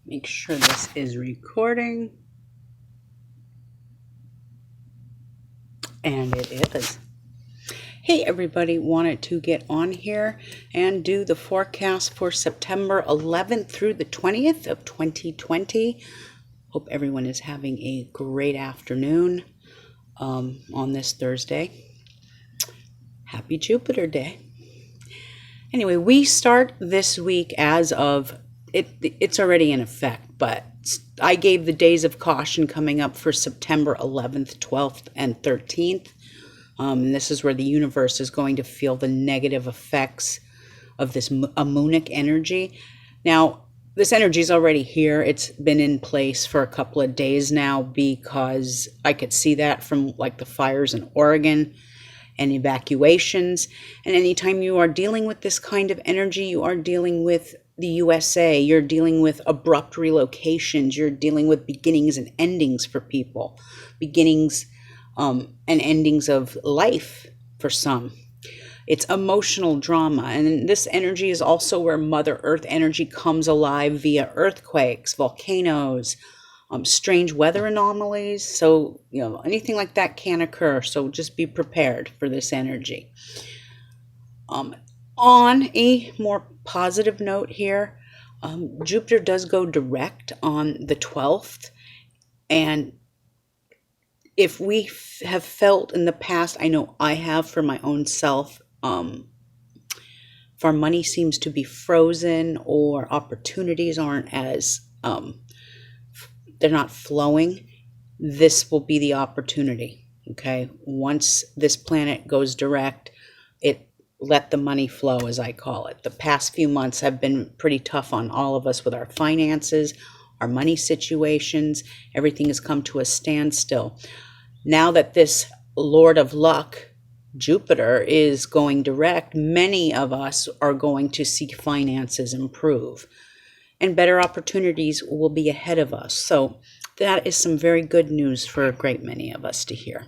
Make sure this is recording. And it is. Hey everybody, wanted to get on here and do the forecast for September 11th through the 20th of 2020. Hope everyone is having a great afternoon on this Thursday. Happy Jupiter Day. Anyway, we start this week as of, it's already in effect, but I gave the days of caution coming up for September 11th, 12th, and 13th. And this is where the universe is going to feel the negative effects of this amunic energy. Now, this energy is already here. It's been in place for a couple of days now because I could see that from like the fires in Oregon and evacuations. And anytime you are dealing with this kind of energy, you are dealing with the USA, you're dealing with abrupt relocations, you're dealing with beginnings and endings for people, beginnings and endings of life for some. It's emotional drama. And this energy is also where Mother Earth energy comes alive via earthquakes, volcanoes, strange weather anomalies. So, anything like that can occur. So just be prepared for this energy. On a more positive note here, Jupiter does go direct on the 12th. And if we have felt in the past, I know I have for my own self, if our money seems to be frozen or opportunities aren't as, they're not flowing, this will be the opportunity, okay? Once this planet goes direct, it let the money flow, as I call it. The past few months have been pretty tough on all of us with our finances, our money situations. Everything has come to a standstill. Now that this Lord of Luck, Jupiter, is going direct, many of us are going to see finances improve and better opportunities will be ahead of us. So that is some very good news for a great many of us to hear.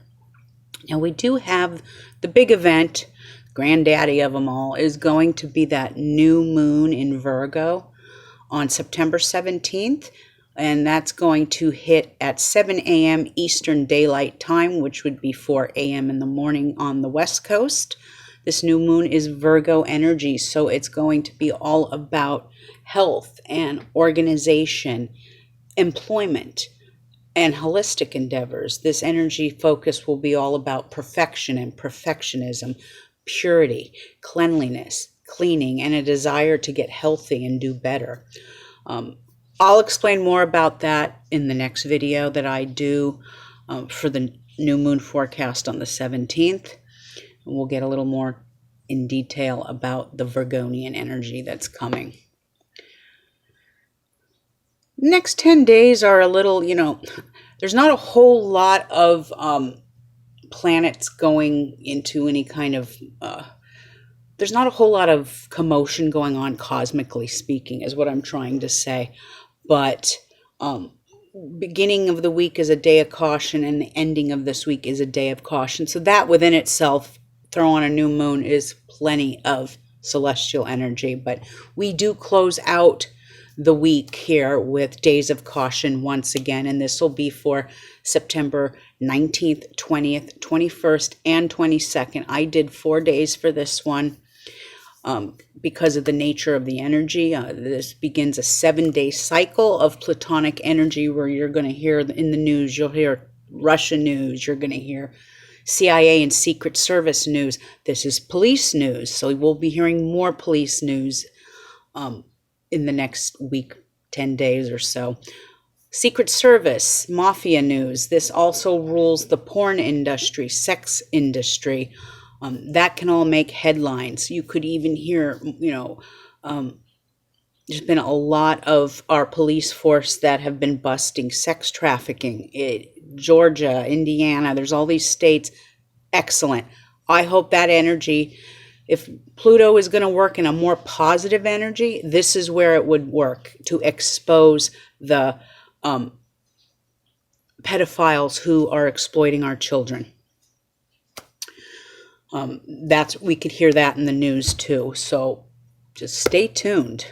Now we do have the big event, granddaddy of them all, is going to be that new moon in Virgo on September 17th. And that's going to hit at 7 a.m. Eastern Daylight Time, which would be 4 a.m. in the morning on the West Coast. This new moon is Virgo energy, so it's going to be all about health and organization, employment, and holistic endeavors. This energy focus will be all about perfection and perfectionism, purity, cleanliness, cleaning, and a desire to get healthy and do better. I'll explain more about that in the next video that I do for the new moon forecast on the 17th. We'll get a little more in detail about the Virgonian energy that's coming. Next 10 days are a little, there's not a whole lot of planets going into any kind of, there's not a whole lot of commotion going on cosmically speaking, is what I'm trying to say. But beginning of the week is a day of caution, and the ending of this week is a day of caution. So that within itself, throw on a new moon, is plenty of celestial energy. But we do close out the week here with days of caution once again, and this will be for September 19th, 20th, 21st, and 22nd. I did 4 days for this one. Because of the nature of the energy. This begins a 7-day cycle of Platonic energy where you're going to hear in the news, you'll hear Russia news, you're going to hear CIA and Secret Service news. This is police news, so we'll be hearing more police news in the next week, 10 days or so. Secret Service, mafia news. This also rules the porn industry, sex industry. That can all make headlines. You could even hear, there's been a lot of our police force that have been busting sex trafficking. Georgia, Indiana, there's all these states. Excellent. I hope that energy, if Pluto is going to work in a more positive energy, this is where it would work to expose the pedophiles who are exploiting our children. We could hear that in the news too. So just stay tuned.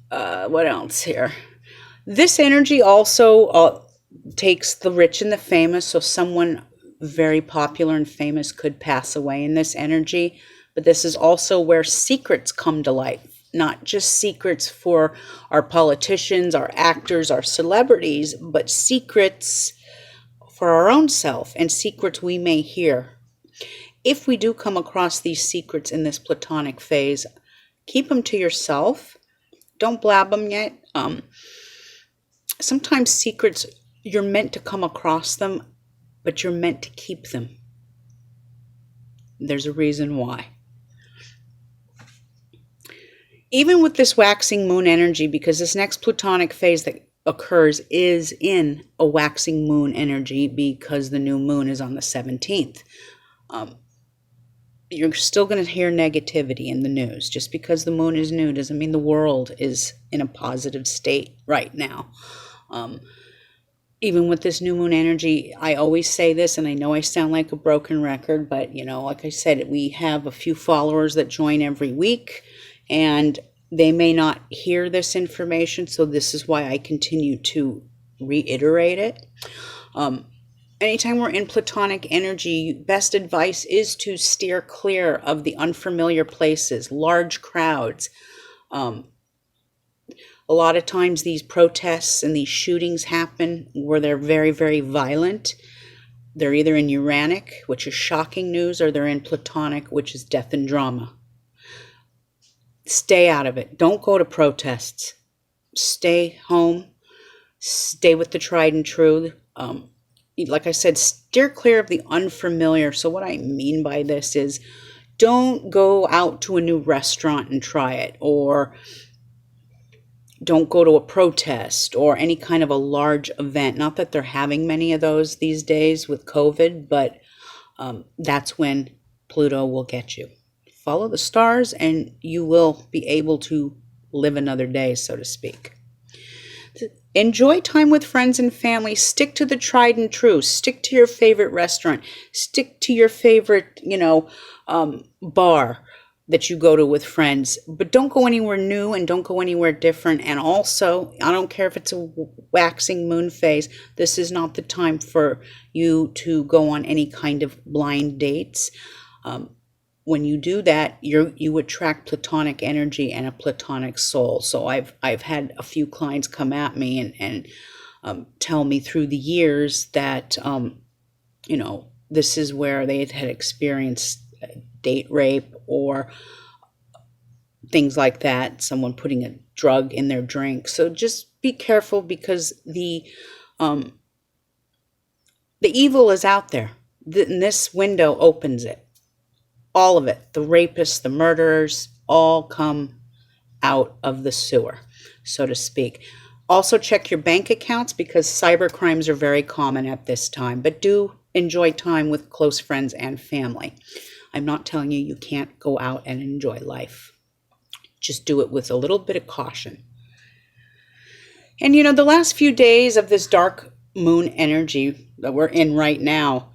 What else here? This energy also takes the rich and the famous. So someone very popular and famous could pass away in this energy. But this is also where secrets come to light. Not just secrets for our politicians, our actors, our celebrities, but secrets for our own self and secrets we may hear. If we do come across these secrets in this platonic phase, keep them to yourself. Don't blab them yet. Sometimes secrets, you're meant to come across them, but you're meant to keep them. There's a reason why. Even with this waxing moon energy, because this next plutonic phase that occurs is in a waxing moon energy because the new moon is on the 17th. You're still going to hear negativity in the news. Just because the moon is new doesn't mean the world is in a positive state right now. Even with this new moon energy, I always say this, and I know I sound like a broken record, but like I said, we have a few followers that join every week, and they may not hear this information, so this is why I continue to reiterate it. Anytime we're in platonic energy, best advice is to steer clear of the unfamiliar places, large crowds. A lot of times these protests and these shootings happen where they're very, very violent. They're either in Uranic, which is shocking news, or they're in Platonic, which is death and drama. Stay out of it. Don't go to protests. Stay home. Stay with the tried and true. Like I said, steer clear of the unfamiliar. So what I mean by this is don't go out to a new restaurant and try it, or don't go to a protest or any kind of a large event. Not that they're having many of those these days with COVID, but that's when Pluto will get you. Follow the stars and you will be able to live another day, so to speak. Enjoy time with friends and family. Stick to the tried and true. Stick to your favorite restaurant. Stick to your favorite, bar that you go to with friends. But don't go anywhere new and don't go anywhere different. And also, I don't care if it's a waxing moon phase, this is not the time for you to go on any kind of blind dates. When you do that, you attract platonic energy and a platonic soul. So I've had a few clients come at me and tell me through the years that this is where they had experienced date rape or things like that. Someone putting a drug in their drink. So just be careful because the evil is out there. And this window opens it. All of it, the rapists, the murderers, all come out of the sewer, so to speak. Also check your bank accounts because cyber crimes are very common at this time, but do enjoy time with close friends and family. I'm not telling you you can't go out and enjoy life. Just do it with a little bit of caution. And the last few days of this dark moon energy that we're in right now,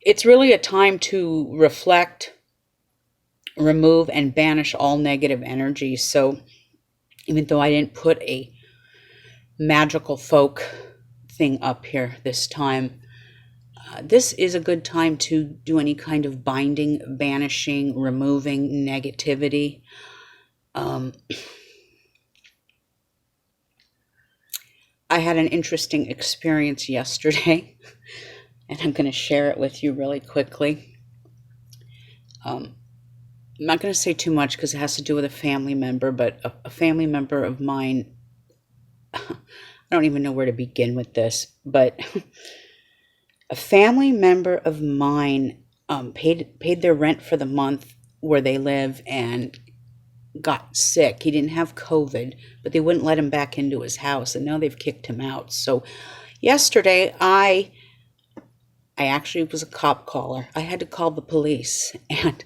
it's really a time to reflect, remove, and banish all negative energy. So even though I didn't put a magical folk thing up here this time, this is a good time to do any kind of binding, banishing, removing negativity. I had an interesting experience yesterday. And I'm going to share it with you really quickly. I'm not going to say too much because it has to do with a family member, but a family member of mine, I don't even know where to begin with this, but a family member of mine paid their rent for the month where they live and got sick. He didn't have COVID, but they wouldn't let him back into his house, and now they've kicked him out. So yesterday, I actually was a cop caller. I had to call the police and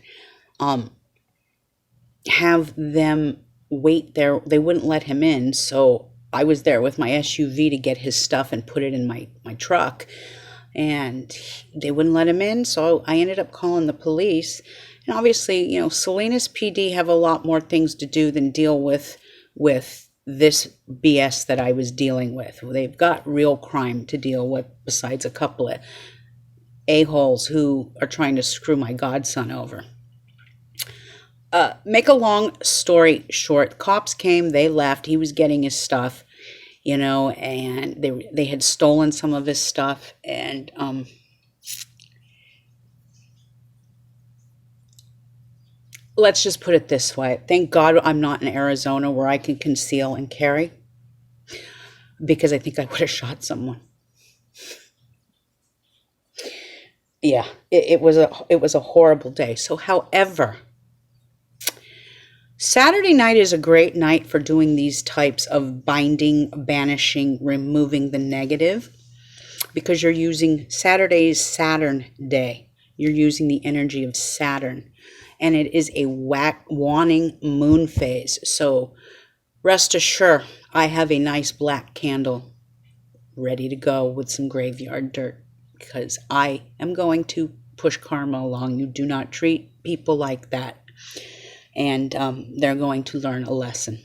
have them wait there. They wouldn't let him in, so I was there with my SUV to get his stuff and put it in my truck. and they wouldn't let him in. So I ended up calling the police. And obviously, Salinas PD have a lot more things to do than deal with this BS that I was dealing with. They've got real crime to deal with besides a couple of a-holes who are trying to screw my godson over. Make a long story short, cops came, they left, he was getting his stuff, and they had stolen some of his stuff, and let's just put it this way. Thank God I'm not in Arizona where I can conceal and carry, because I think I would have shot someone. Yeah, it was a horrible day. So, however, Saturday night is a great night for doing these types of binding, banishing, removing the negative, because you're using Saturday's Saturn day. You're using the energy of Saturn, and it is a waning moon phase. So rest assured, I have a nice black candle ready to go with some graveyard dirt, because I am going to push karma along. You do not treat people like that, and they're going to learn a lesson.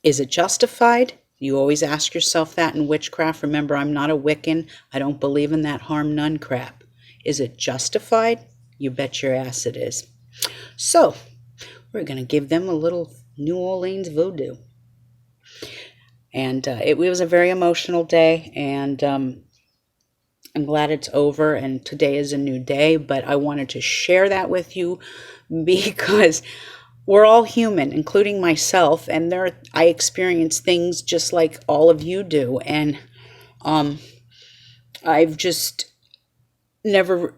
Is it justified? You always ask yourself that in witchcraft. Remember, I'm not a Wiccan. I don't believe in that harm none crap. Is it justified? You bet your ass it is. So, we're going to give them a little New Orleans voodoo. And it was a very emotional day, and I'm glad it's over, and today is a new day, but I wanted to share that with you because we're all human, including myself, and I experience things just like all of you do, and I've just never,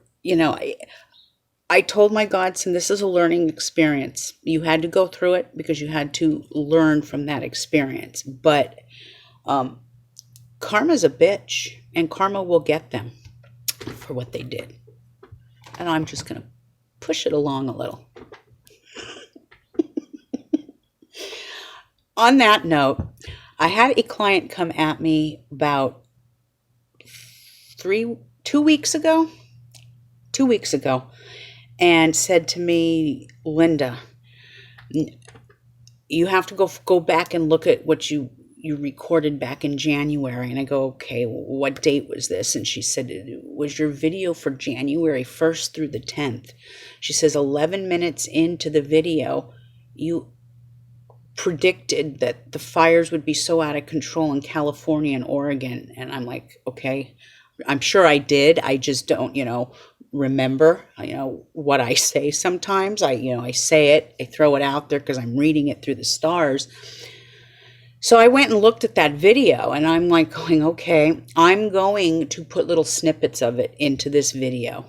I told my godson, this is a learning experience. You had to go through it because you had to learn from that experience, but karma's a bitch, and karma will get them for what they did, and I'm just going to push it along a little. On that note, I had a client come at me about 2 weeks ago, and said to me, Linda, you have to go back and look at what you recorded back in January. And I go, okay, what date was this? And she said, it was your video for January 1st through the 10th. She says, 11 minutes into the video, you predicted that the fires would be so out of control in California and Oregon. And I'm like, okay, I'm sure I did. I just don't, remember, what I say sometimes. I say it, I throw it out there because I'm reading it through the stars. So I went and looked at that video, and I'm like going, okay, I'm going to put little snippets of it into this video.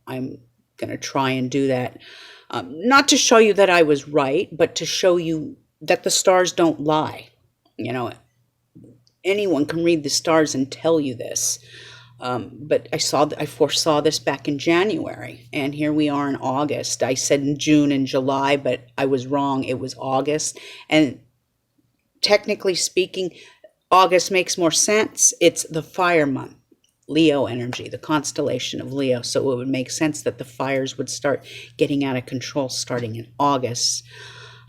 I'm going to try and do that. Not to show you that I was right, but to show you that the stars don't lie. Anyone can read the stars and tell you this. But I foresaw this back in January, and here we are in August. I said in June and July, but I was wrong. It was August. And technically speaking, August makes more sense. It's the fire month, Leo energy, the constellation of Leo. So it would make sense that the fires would start getting out of control starting in August.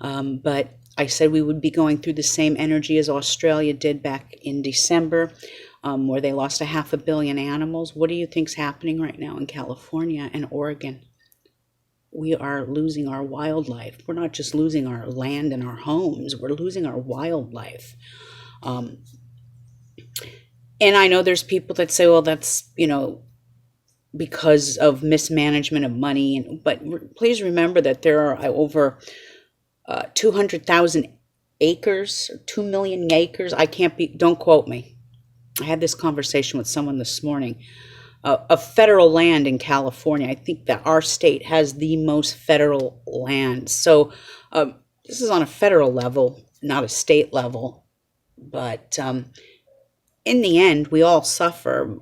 But I said we would be going through the same energy as Australia did back in December, where they lost 500 million animals. What do you think's happening right now in California and Oregon? We are losing our wildlife. We're not just losing our land and our homes. We're losing our wildlife. And I know there's people that say, well, that's, because of mismanagement of money. But please remember that there are over 200,000 acres, 2 million acres. Don't quote me. I had this conversation with someone this morning. Of federal land in California. I think that our state has the most federal land. So this is on a federal level, not a state level. But in the end, we all suffer.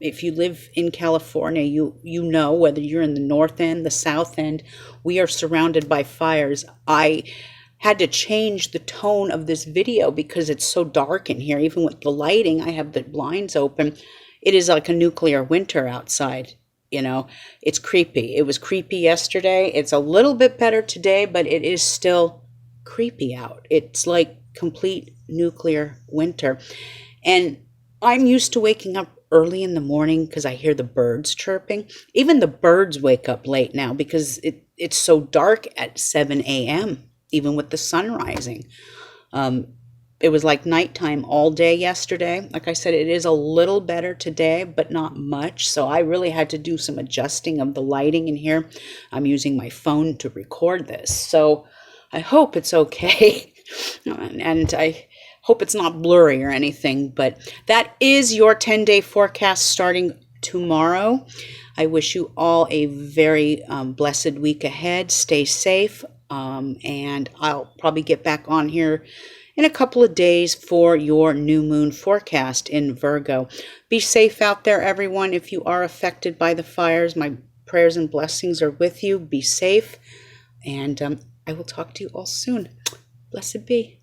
If you live in California, you know, whether you're in the north end, the south end, we are surrounded by fires. I had to change the tone of this video because it's so dark in here. Even with the lighting, I have the blinds open. it is like a nuclear winter outside. You know, it's creepy. It was creepy yesterday. It's a little bit better today, but it is still creepy out. It's like complete nuclear winter. And I'm used to waking up early in the morning because I hear the birds chirping. Even the birds wake up late now because it's so dark at 7 a.m., even with the sun rising. It was like nighttime all day yesterday. Like I said, it is a little better today, but not much. So I really had to do some adjusting of the lighting in here. I'm using my phone to record this. So I hope it's okay. And I hope it's not blurry or anything. But that is your 10-day forecast starting tomorrow. I wish you all a very blessed week ahead. Stay safe. And I'll probably get back on here in a couple of days for your new moon forecast in Virgo. Be safe out there, everyone. If you are affected by the fires, my prayers and blessings are with you. Be safe, and I will talk to you all soon. Blessed be.